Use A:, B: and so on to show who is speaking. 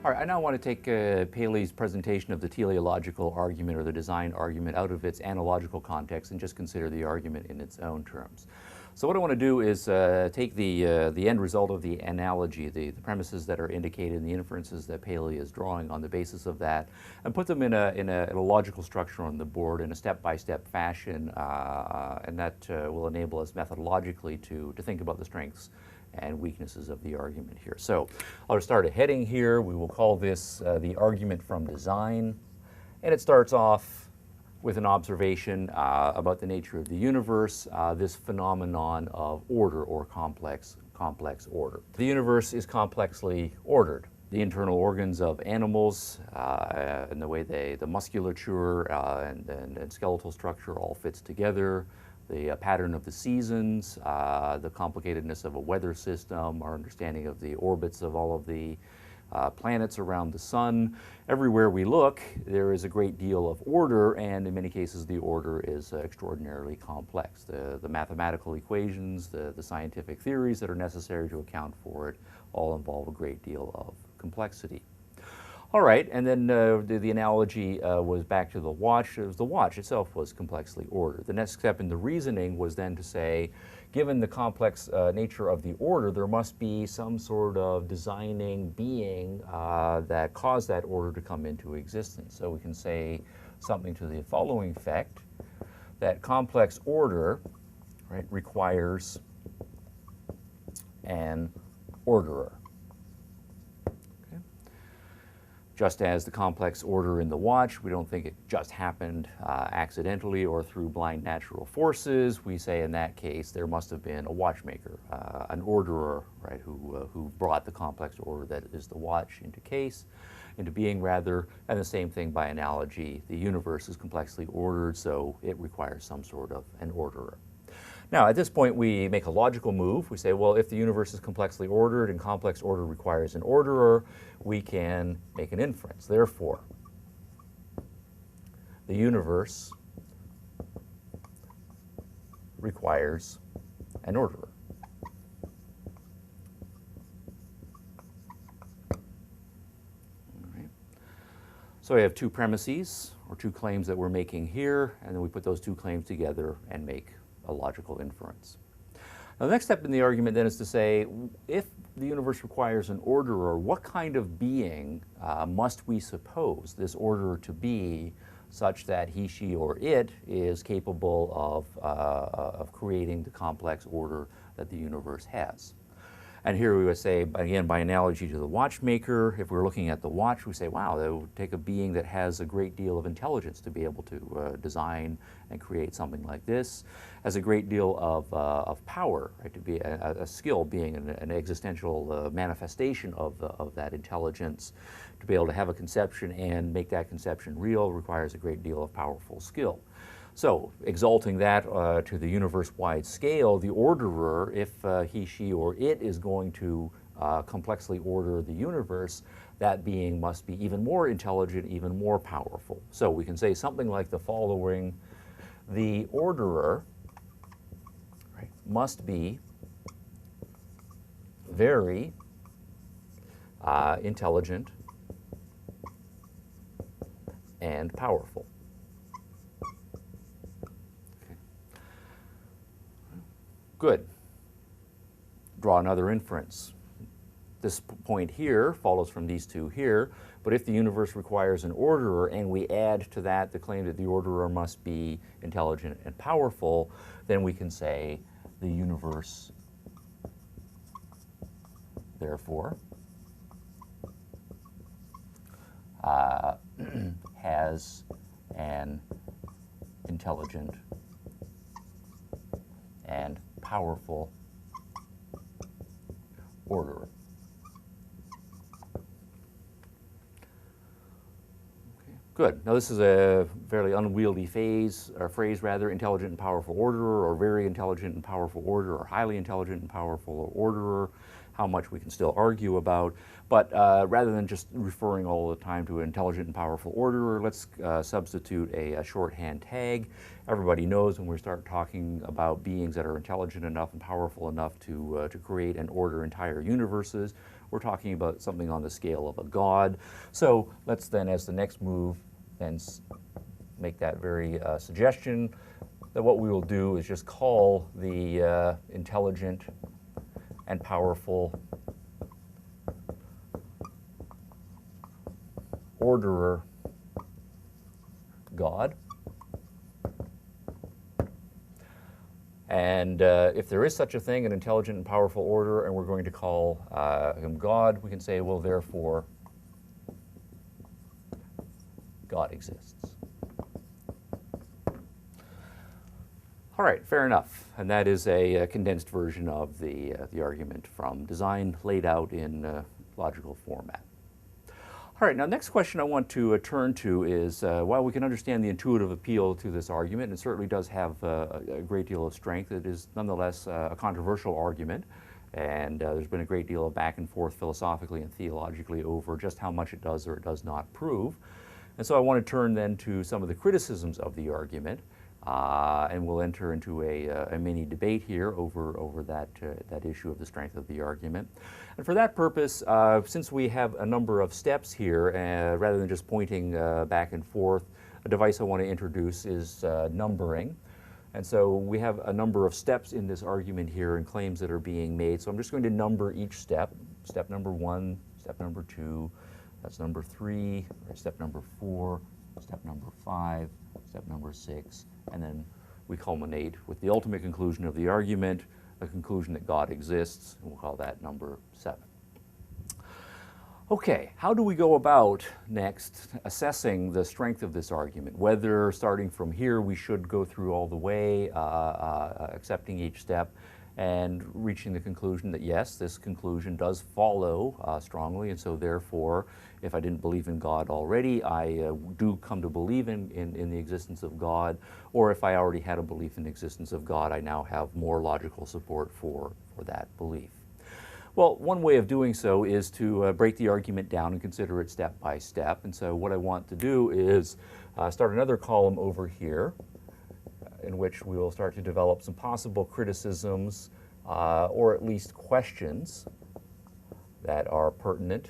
A: All right, I now want to take Paley's presentation of the teleological argument or the design argument out of its analogical context and just consider the argument in its own terms. So what I want to do is take the end result of the analogy, the premises that are indicated and the inferences that Paley is drawing on the basis of that, and put them in a logical structure on the board in a step-by-step fashion, and that will enable us methodologically to think about the strengths and weaknesses of the argument here. So I'll start a heading here. We will call this the argument from design, and it starts off with an observation about the nature of the universe, this phenomenon of order or complex order. The universe is complexly ordered. The internal organs of animals and the way the musculature and skeletal structure all fits together, the pattern of the seasons, the complicatedness of a weather system, our understanding of the orbits of all of the planets around the sun. Everywhere we look, there is a great deal of order, and in many cases the order is extraordinarily complex. The mathematical equations, the scientific theories that are necessary to account for it all involve a great deal of complexity. All right, and then the analogy was back to the watch. The watch itself was complexly ordered. The next step in the reasoning was then to say, given the complex nature of the order, there must be some sort of designing being that caused that order to come into existence. So we can say something to the following effect, that complex order, right, requires an orderer. Just as the complex order in the watch, we don't think it just happened accidentally or through blind natural forces. We say in that case there must have been a watchmaker, an orderer, right, who brought the complex order that is the watch into being rather. And the same thing by analogy. The universe is complexly ordered, so it requires some sort of an orderer. Now, at this point, we make a logical move. We say, well, if the universe is complexly ordered and complex order requires an orderer, we can make an inference. Therefore, the universe requires an orderer. All right. So we have two premises, or two claims that we're making here, and then we put those two claims together and make a logical inference. Now, the next step in the argument then is to say, if the universe requires an orderer, what kind of being must we suppose this orderer to be such that he, she, or it is capable of creating the complex order that the universe has? And here we would say, again, by analogy to the watchmaker, if we're looking at the watch, we say, wow, that would take a being that has a great deal of intelligence to be able to design and create something like this, has a great deal of power, right, to be a skill, being an existential manifestation of that intelligence. To be able to have a conception and make that conception real requires a great deal of powerful skill. So, exalting that to the universe-wide scale, the orderer, if he, she, or it is going to complexly order the universe, that being must be even more intelligent, even more powerful. So we can say something like the following: the orderer, right, must be very intelligent and powerful. Good. Draw another inference. This point here follows from these two here, but if the universe requires an orderer and we add to that the claim that the orderer must be intelligent and powerful, then we can say the universe, therefore, has an intelligent and powerful orderer. Okay, good. Now this is a fairly unwieldy phrase, intelligent and powerful orderer, or very intelligent and powerful orderer, or highly intelligent and powerful orderer. how much we can still argue about. But rather than just referring all the time to an intelligent and powerful orderer, let's substitute a shorthand tag. Everybody knows when we start talking about beings that are intelligent enough and powerful enough to create and order entire universes, we're talking about something on the scale of a god. So let's then, as the next move, then make that very suggestion that what we will do is just call the intelligent and powerful orderer God. And if there is such a thing, an intelligent and powerful orderer, and we're going to call him God, we can say, well, therefore, God exists. All right, fair enough. And that is a condensed version of the argument from design laid out in logical format. All right, now next question I want to turn to is, while we can understand the intuitive appeal to this argument, and it certainly does have a great deal of strength, it is nonetheless a controversial argument, and there's been a great deal of back and forth philosophically and theologically over just how much it does or it does not prove. And so I want to turn then to some of the criticisms of the argument, and we'll enter into a mini debate here over that issue of the strength of the argument. And for that purpose, since we have a number of steps here, rather than just pointing back and forth, a device I want to introduce is numbering. And so we have a number of steps in this argument here and claims that are being made. So I'm just going to number each step. Step number 1, step number 2, that's number 3, step number 4, step number 5, step number 6, and then we culminate with the ultimate conclusion of the argument, a conclusion that God exists, and we'll call that number 7. Okay, how do we go about next assessing the strength of this argument? Whether starting from here we should go through all the way, accepting each step, and reaching the conclusion that yes, this conclusion does follow strongly, and so therefore, if I didn't believe in God already, I do come to believe in the existence of God, or if I already had a belief in the existence of God, I now have more logical support for that belief. Well, one way of doing so is to break the argument down and consider it step by step, and so what I want to do is start another column over here, in which we will start to develop some possible criticisms or at least questions that are pertinent